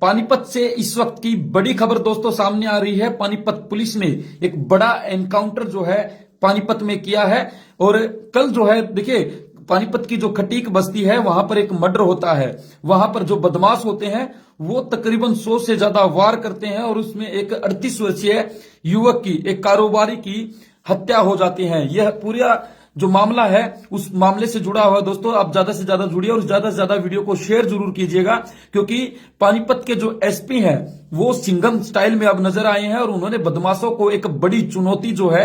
पानीपत से इस वक्त की बड़ी खबर दोस्तों सामने आ रही है। पानीपत पुलिस ने एक बड़ा एनकाउंटर जो है पानीपत में किया है। और कल जो है देखिए, पानीपत की जो खटीक बस्ती है वहां पर एक मर्डर होता है। वहां पर जो बदमाश होते हैं वो तकरीबन 100 से ज्यादा वार करते हैं और उसमें एक 38 वर्षीय युवक की, एक कारोबारी की हत्या हो जाती है। यह पूरा जो मामला है उस मामले से जुड़ा हुआ है दोस्तों। आप ज्यादा से ज्यादा जुड़िए और ज्यादा से ज्यादा वीडियो को शेयर जरूर कीजिएगा, क्योंकि पानीपत के जो एसपी हैं वो सिंघम स्टाइल में अब नजर आए हैं और उन्होंने बदमाशों को एक बड़ी चुनौती जो है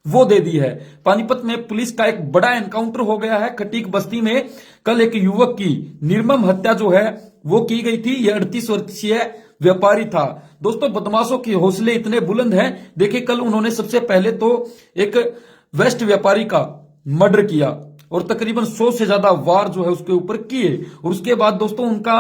वो दे दी है। पानीपत में पुलिस का एक बड़ा एनकाउंटर हो गया है। खटीक बस्ती में कल एक युवक की निर्मम हत्या जो है वो की गई थी। यह 38 वर्षीय व्यापारी था। दोस्तों बदमाशों के हौसले इतने बुलंद हैं। देखिए कल उन्होंने सबसे पहले तो एक वेस्ट व्यापारी का मर्डर किया और तकरीबन 100 से ज्यादा वार जो है उसके ऊपर किए। और उसके बाद दोस्तों उनका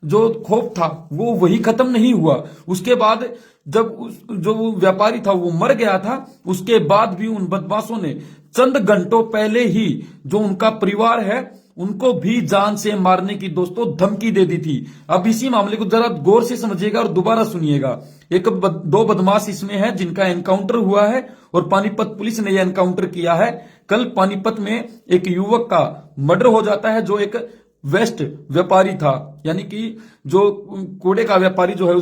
जो खौफ था वो वही खत्म नहीं हुआ। उसके बाद जब जो व्यापारी था वो मर गया था, उसके बाद भी उन बदमाशों ने चंद घंटों पहले ही जो उनका परिवार है उनको भी जान से मारने की दोस्तों धमकी दे दी थी। अब इसी मामले को जरा गौर से समझिएगा और दोबारा सुनिएगा। दो बदमाश इसमें हैं जिनका एनकाउंटर हुआ है और पानीपत पुलिस ने यह एनकाउंटर किया है। कल पानीपत में एक युवक का मर्डर हो जाता है जो एक वेस्ट व्यापारी था, यानी कि जो कूड़े का व्यापारी जो है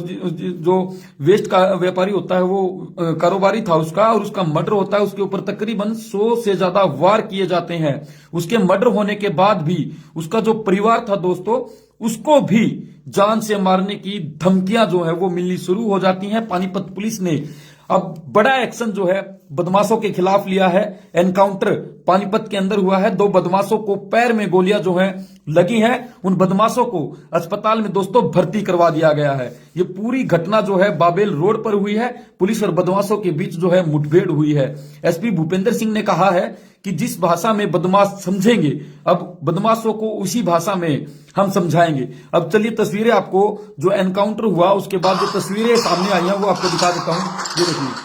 जो वेस्ट का व्यापारी होता है वो कारोबारी था उसका, और उसका मर्डर होता है। उसके ऊपर तकरीबन 100 से ज्यादा वार किए जाते हैं। उसके मर्डर होने के बाद भी उसका जो परिवार था दोस्तों उसको भी जान से मारने की धमकियां जो है वो मिलनी शुरू हो जाती हैं। पानीपत पुलिस ने अब बड़ा एक्शन जो है बदमाशों के खिलाफ लिया है। एनकाउंटर पानीपत के अंदर हुआ है। दो बदमाशों को पैर में गोलियां जो है लगी हैं। उन बदमाशों को अस्पताल में दोस्तों भर्ती करवा दिया गया है। ये पूरी घटना जो है बाबेल रोड पर हुई है। पुलिस और बदमाशों के बीच जो है मुठभेड़ हुई है। एसपी भूपेंद्र सिंह ने कहा है कि जिस भाषा में बदमाश समझेंगे अब बदमाशों को उसी भाषा में हम समझाएंगे। अब चलिए तस्वीरें आपको जो एनकाउंटर हुआ उसके बाद जो तस्वीरें सामने आई हैं वो आपको दिखा देता हूं।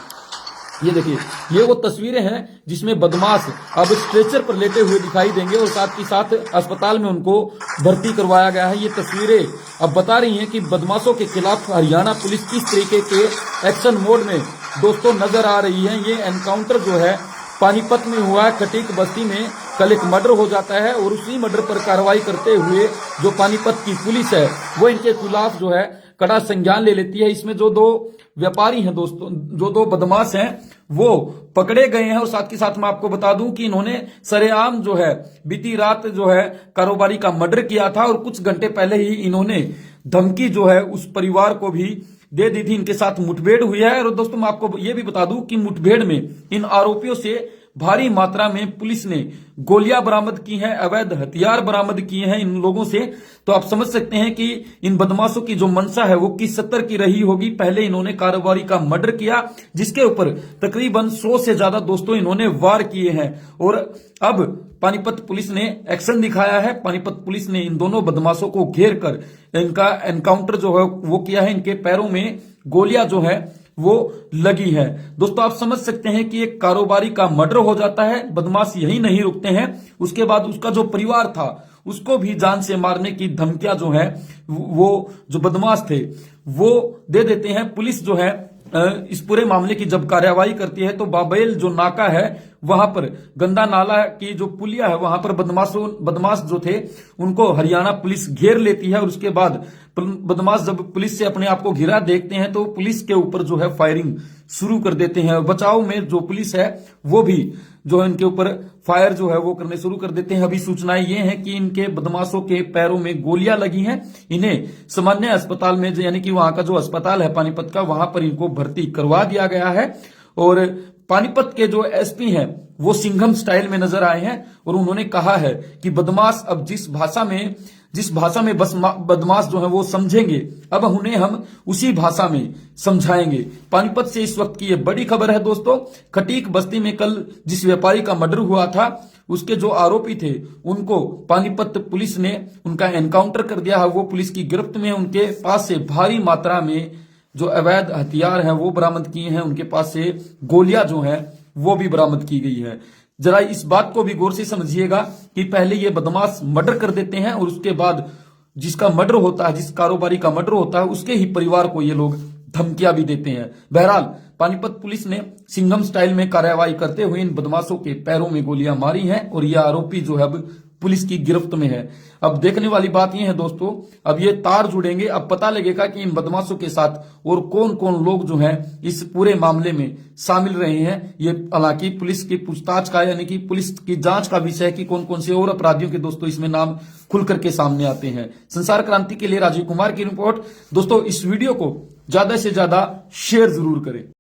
ये देखिए ये वो तस्वीरें हैं जिसमें बदमाश अब स्ट्रेचर पर लेटे हुए दिखाई देंगे और साथ ही साथ अस्पताल में उनको भर्ती करवाया गया है। ये तस्वीरें अब बता रही हैं कि बदमाशों के खिलाफ हरियाणा पुलिस किस तरीके के एक्शन मोड में दोस्तों नजर आ रही है। ये एनकाउंटर जो है पानीपत में हुआ है। खटीक बस्ती में कल एक मर्डर हो जाता है और उसी मर्डर पर कार्रवाई करते हुए जो पानीपत की पुलिस है वो इनके खिलाफ जो है कड़ा संज्ञान ले लेती है। इसमें जो दो व्यापारी हैं दोस्तों, जो दो बदमाश हैं वो पकड़े गए हैं। और साथ ही साथ मैं आपको बता दूं कि इन्होंने सरेआम जो है बीती रात जो है कारोबारी का मर्डर किया था और कुछ घंटे पहले ही इन्होंने धमकी जो है उस परिवार को भी दे दी थी। इनके साथ मुठभेड़ हुई है। और दोस्तों मैं आपको ये भी बता दूं कि मुठभेड़ में इन आरोपियों से भारी मात्रा में पुलिस ने गोलियां बरामद की हैं, अवैध हथियार बरामद किए हैं इन लोगों से। तो आप समझ सकते हैं कि इन बदमाशों की जो मंशा है वो किस स्तर की रही होगी। पहले इन्होंने कारोबारी का मर्डर किया जिसके ऊपर तकरीबन 100 से ज्यादा दोस्तों इन्होंने वार किए हैं। और अब पानीपत पुलिस ने एक्शन दिखाया है। पानीपत पुलिस ने इन दोनों बदमाशों को घेर कर इनका एनकाउंटर जो है वो किया है। इनके पैरों में गोलियां जो है वो लगी है। दोस्तों आप समझ सकते हैं कि एक कारोबारी का मर्डर हो जाता है, बदमाश यही नहीं रुकते हैं। उसके बाद उसका जो परिवार था उसको भी जान से मारने की धमकियां जो है वो जो बदमाश थे वो दे देते हैं। पुलिस जो है इस पूरे मामले की जब कार्यवाही करती है तो बाबेल जो नाका है वहां पर गंदा नाला की जो पुलिया है वहां पर बदमाश जो थे उनको हरियाणा पुलिस घेर लेती है। और उसके बाद बदमाश जब पुलिस से अपने आप को घिरा देखते हैं तो पुलिस के ऊपर जो है फायरिंग शुरू कर देते हैं। बचाव में जो पुलिस है वो भी जो है इनके ऊपर फायर जो है वो करने शुरू कर देते हैं। अभी सूचनाएं ये हैं कि इनके बदमाशों के पैरों में गोलियां लगी हैं। इन्हें सामान्य अस्पताल में यानी कि वहां का जो अस्पताल है पानीपत का वहां पर इनको भर्ती करवा दिया गया है। और पानीपत के जो एसपी हैं वो सिंघम स्टाइल में नजर आए हैं और उन्होंने कहा है कि बदमाश अब जिस भाषा में बस बदमाश जो है वो समझेंगे अब उन्हें हम उसी भाषा में समझाएंगे। पानीपत से इस वक्त की ये बड़ी खबर है दोस्तों। खटीक बस्ती में कल जिस व्यापारी का मर्डर हुआ था उसके जो आरोपी थे उनको पानीपत पुलिस ने उनका एनकाउंटर कर दिया है। वो पुलिस की गिरफ्त में। उनके पास से भारी मात्रा में जो अवैध हथियार हैं वो बरामद किए हैं। उनके पास से गोलियां जो हैं वो भी बरामद की गई है। जरा इस बात को भी गौर से समझिएगा कि पहले ये बदमाश मर्डर कर देते हैं और उसके बाद जिसका मर्डर होता है, जिस कारोबारी का मर्डर होता है, उसके ही परिवार को ये लोग धमकियां भी देते हैं। बहरहाल पानीपत पुलिस ने सिंघम स्टाइल में कार्रवाई करते हुए इन बदमाशों के पैरों में गोलियां मारी हैं और यह आरोपी जो है अब पुलिस की गिरफ्त में है। अब देखने वाली बात यह है दोस्तों, अब ये तार जुड़ेंगे, अब पता लगेगा कि इन बदमाशों के साथ और कौन कौन लोग जो हैं इस पूरे मामले में शामिल रहे हैं। ये हालांकि पुलिस की पूछताछ का, यानी कि पुलिस की जांच का विषय है कि कौन कौन से और अपराधियों के दोस्तों इसमें नाम खुल करके सामने आते हैं। संसार क्रांति के लिए राजीव कुमार की रिपोर्ट। दोस्तों इस वीडियो को ज्यादा से ज्यादा शेयर जरूर करें।